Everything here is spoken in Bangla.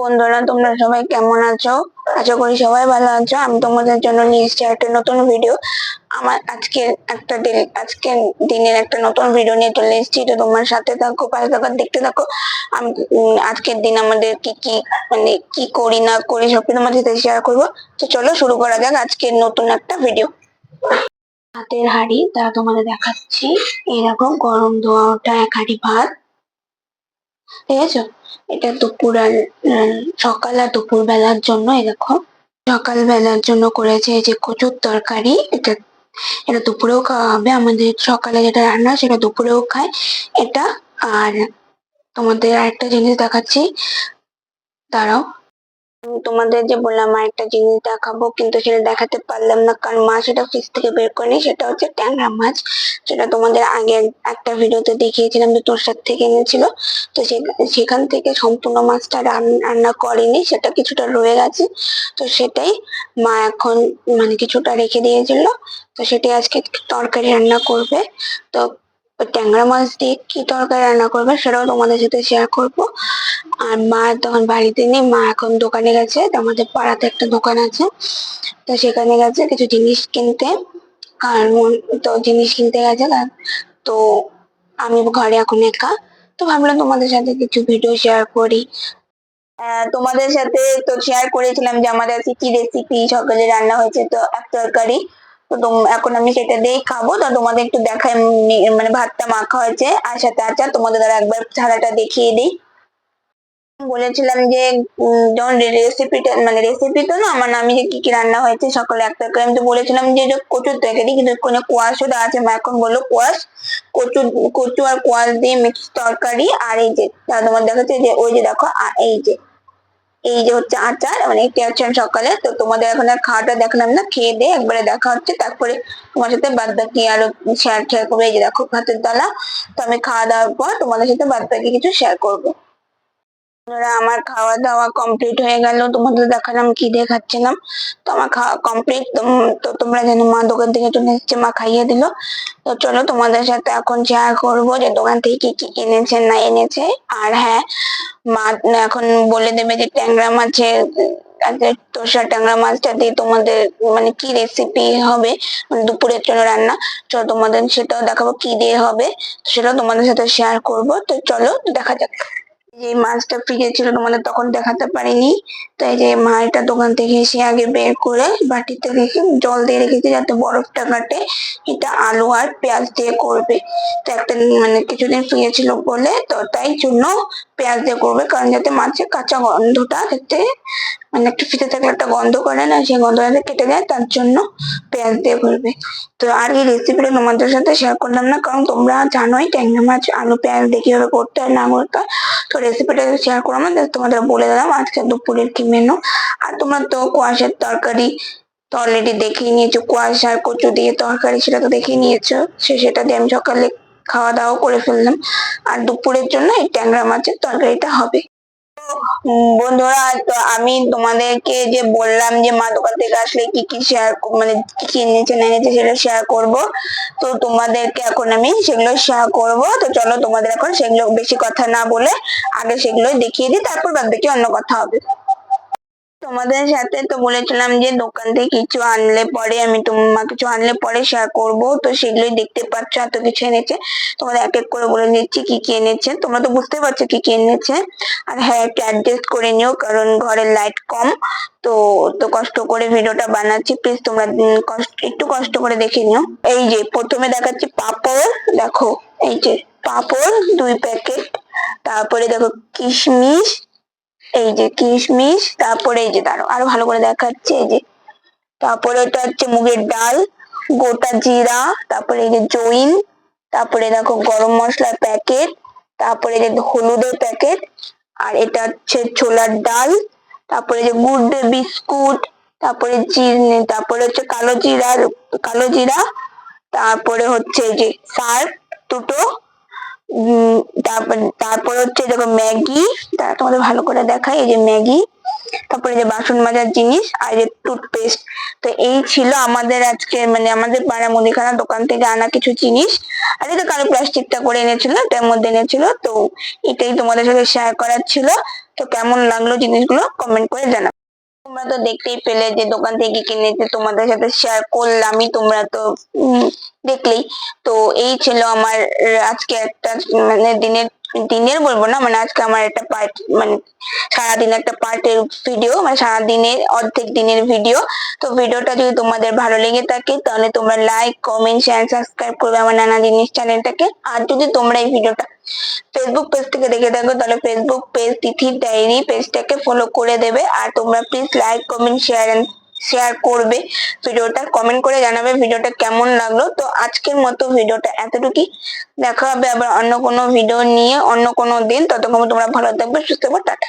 বন্ধুরা, তোমরা সবাই কেমন আছো? আশা করি সবাই ভালো আছো। আমি তোমাদের জন্য নিয়ে এসেছি একটা নতুন ভিডিও। আমার আজকের দিনের একটা নতুন ভিডিও নিয়ে চলে এসেছি। তো তোমার সাথে থাকো, পাশে থাকো, দেখতে থাকো। আমি আজকের দিন আমাদের কি কি কি করি না করি সবকিছু তোমাদের সাথে শেয়ার করবো। তো চলো শুরু করা যাক আজকের নতুন একটা ভিডিও। ভাতের হাঁড়ি তারা তোমাদের দেখাচ্ছি। এরকম গরম ধোয়া ওঠা এক হাঁড়ি ভাত, ঠিক আছে? এটা দুপুর আর সকাল আর দুপুর বেলার জন্য। এরকম সকাল বেলার জন্য করেছে এই যে কচুর তরকারি। এটা এটা দুপুরেও খাওয়া হবে। আমাদের সকালে যেটা রান্না সেটা দুপুরেও খায় এটা। আর তোমাদের আরেকটা জিনিস দেখাচ্ছি, দাঁড়াও। তোমাদের যে বললাম আরেকটা জিনিস দেখাবো, কিন্তু সেটা দেখাতে পারলাম না কারণ মা সেটা ফ্রিজ থেকে বের করেনি। সেটা হচ্ছে ট্যাংরা মাছ, যেটা তোমাদের আগে একটা ভিডিওতে দেখিয়েছিলাম যে তোরসাদ থেকে এনেছিল। তো সেখান থেকে সম্পূর্ণ মাছটা রান্না করেনি, সেটা কিছুটা রয়ে গেছে। তো সেটাই মা এখন কিছুটা রেখে দিয়েছিল। তো সেটাই আজকে তরকারি রান্না করবে। তো ট্যাংরা মাছ দিয়ে কি তরকারি রান্না করবে সেটাও তোমাদের সাথে শেয়ার করবো। আর মা তখন বাড়িতে নেই, মা এখন দোকানে গেছে। তো আমাদের পাড়াতে একটা দোকান আছে, তো সেখানে গেছে কিছু জিনিস কিনতে। আর তো জিনিস কিনতে গেছে। তো আমি ঘরে এখন একা, তো ভাবলাম তোমাদের সাথে কিছু ভিডিও শেয়ার করি। তোমাদের সাথে তো শেয়ার করেছিলাম যে আমাদের আজকে কি রেসিপি সকালে রান্না হয়েছে, তো এক তরকারি। তো এখন আমি সেটা দিয়েই খাবো। তো তোমাদের একটু দেখাই, ভাতটা মাখা হয়েছে আর সাথে আচার। তোমাদের দ্বারা একবার ছাড়াটা দেখিয়ে দিই। বলেছিলাম যে যখন রেসিপি তো না, আমি যে কি কি রান্না হয়েছে সকালে এক তরকারি। আমি তো বলেছিলাম যে কচুর তরকারি, কিন্তু কোনো কোয়াশও দেওয়া আছে। মা এখন বললো কোয়াশ, কচু কচু আর কোয়াশ দিয়ে মিক্স তরকারি। আর এই যে তোমার দেখাচ্ছে যে ওই যে দেখো, এই যে হচ্ছে আচার, এটি হচ্ছে সকালে। তো তোমাদের এখন আর খাওয়াটা দেখলাম না, খেয়ে দিয়ে একবারে দেখা হচ্ছে, তারপরে তোমার সাথে বাদ বাকি আরো শেয়ার করবো। এই যে দেখো ভাতের থালা। তো আমি খাওয়া দাওয়ার পর তোমাদের সাথে বাদ বাকি কিছু শেয়ার করবো। আমার খাওয়া দাওয়া কমপ্লিট হয়ে গেল, তোমাদের দেখালাম কি দিয়ে খাচ্ছিলাম। তো আমার খাওয়া কমপ্লিট। তো তোমরা জানো মা দোকান থেকে চলে এসেছে, মা খাইয়ে দিল। তো চলো তোমাদের সাথে এখন শেয়ার করবো যে দোকান থেকে কি কি এনেছে না এনেছে। আর হ্যাঁ, মা এখন বলে দেবে যে ট্যাংরা মাছের তোষা ট্যাংরা মাছটা দিয়ে তোমাদের কি রেসিপি হবে, দুপুরের জন্য রান্না। চলো তোমাদের সেটাও দেখাবো কি দিয়ে হবে, সেটাও তোমাদের সাথে শেয়ার করবো। তো চলো দেখা যাক। যে মাছটা ফ্রিজে ছিল তোমাদের তখন দেখাতে পারিনি। তো এই যে মা এটা দোকান থেকে এসে আগে বের করে বাটিতে রেখে জল দিয়ে রেখেছে যাতে বরফটা কাটে। এটা আলু আর পেঁয়াজ দিয়ে করবে। তো একটা কিছুদিন ফ্রিজে ছিল বলে, তো তাই জন্য পেঁয়াজ দিয়ে করবে, কারণ যাতে মাছের কাঁচা গন্ধটা যাতে একটু ফ্রিজে থাকলে একটা গন্ধ করে না, সেই গন্ধটা কেটে যায়, তার জন্য পেঁয়াজ দিয়ে করবে। তো আর এই রেসিপিটা তোমাদের সাথে শেয়ার করলাম না, কারণ তোমরা জানোই ট্যাংরা মাছ আলু পেঁয়াজ দিয়ে কিভাবে করতে হয় না করতে হয়। তো রেসিপিটা শেয়ার করলাম না, তোমাদের বলে দিলাম আজকে দুপুরের কি মেনু। আর তোমরা তো কোয়াশের তরকারি তো অলরেডি দেখেই নিয়েছো, কোয়াশ আর কচু দিয়ে তরকারি, সেটা তো দেখেই নিয়েছো। সেটা দিয়ে আমি সকালে খাওয়া দাওয়া করে ফেললাম। আর দুপুরের জন্য এই ট্যাংরা মাছের তরকারিটা হবে। বন্ধুরা, তো আমি তোমাদেরকে যে বললাম যে মা দোকান থেকে আসলে কি কি শেয়ার কি কি এনেছে না এনেছে সেটা শেয়ার করব। তো তোমাদেরকে এখন আমি সেগুলো শেয়ার করব। তো চলো তোমাদের এখন সেগুলো বেশি কথা না বলে আগে সেগুলো দেখিয়ে দিই, তারপর বাদ বাকি অন্য কথা হবে। তোমাদের সাথে তো বলেছিলাম যে দোকান থেকে কিছু আনলে পরে কিছু আনলে পরে শেয়ার করব। তো সেগুলোই দেখতে পাচ্ছ, এত কিছু এনেছে। তোমাদের এক এক করে বলে দিচ্ছি কি কি এনেছে, তোমরা তো বুঝতে পারছো কি কি এনেছে। আর হ্যাঁ, একটু অ্যাডজাস্ট করে নিও কারণ ঘরের লাইট কম। তো তো কষ্ট করে ভিডিওটা বানাচ্ছি, প্লিজ তোমরা একটু কষ্ট করে দেখে নিও। এই যে প্রথমে দেখাচ্ছি পাঁপড়, দেখো এই যে পাঁপড় 2 প্যাকেট। তারপরে দেখো কিশমিশ, এই যে কিশমিশ। তারপরে এই যে দাঁড়ো আরো ভালো করে দেখাচ্ছে, এই যে তারপরে এটা হচ্ছে মুগের ডাল, গোটা জিরা, তারপরে এই যে জইন, তারপরে দেখো গরম মশলার প্যাকেট, তারপরে যে হলুদের প্যাকেট, আর এটা হচ্ছে ছোলার ডাল, তারপরে যে গুড ডে বিস্কুট, তারপরে তারপরে হচ্ছে কালো জিরা, তারপরে হচ্ছে এই যে সার্ফ দুটো, তারপর হচ্ছে দেখো ম্যাগি, তোমাদের ভালো করে দেখাই, এই যে ম্যাগি, তারপরে যে বাসন মাজার জিনিস, আর যে টুথপেস্ট। তো এই ছিল আমাদের আজকে আমাদের পাড়া মুদিখানা দোকান থেকে আনা কিছু জিনিস। আর এটা কালো প্লাস্টিকটা করে এনেছিল, এটার মধ্যে এনেছিল। তো এটাই তোমাদের সাথে শেয়ার করার ছিল। তো কেমন লাগলো জিনিসগুলো কমেন্ট করে জানাবে। তোমরা তো দেখতেই পেলে যে দোকান থেকে কিনেছে, তোমাদের সাথে শেয়ার করলামই, তোমরা তো দেখলেই। তো এই ছিল আমার আজকে একটা মানে দিনের বলবো না, মানে আজকে আমার একটা পার্ট, মানে সারাদিন একটা পার্টের ভিডিও, মানে সারাদিনের অর্ধেক দিনের ভিডিও। তো ভিডিওটা যদি তোমাদের ভালো লেগে থাকে তাহলে তোমরা লাইক, কমেন্ট, শেয়ার, সাবস্ক্রাইব করবে আমার নানা জিনিস চ্যানেলটাকে। আর যদি তোমরা এই ভিডিওটা ফেসবুক পেজ থেকে দেখে থাকো তাহলে ফেসবুক পেজ তিথির ডায়েরি পেজটাকে ফলো করে দেবে। আর তোমরা প্লিজ লাইক, কমেন্ট, শেয়ার করবে ভিডিওটা, কমেন্ট করে জানাবে ভিডিওটা কেমন লাগলো। তো আজকের মতো ভিডিওটা এতটুকুই, দেখা হবে আবার অন্য কোনো ভিডিও নিয়ে অন্য কোনো দিন। ততক্ষণ তোমরা ভালো থাকবে, সুস্থ থাকবে, টাটা।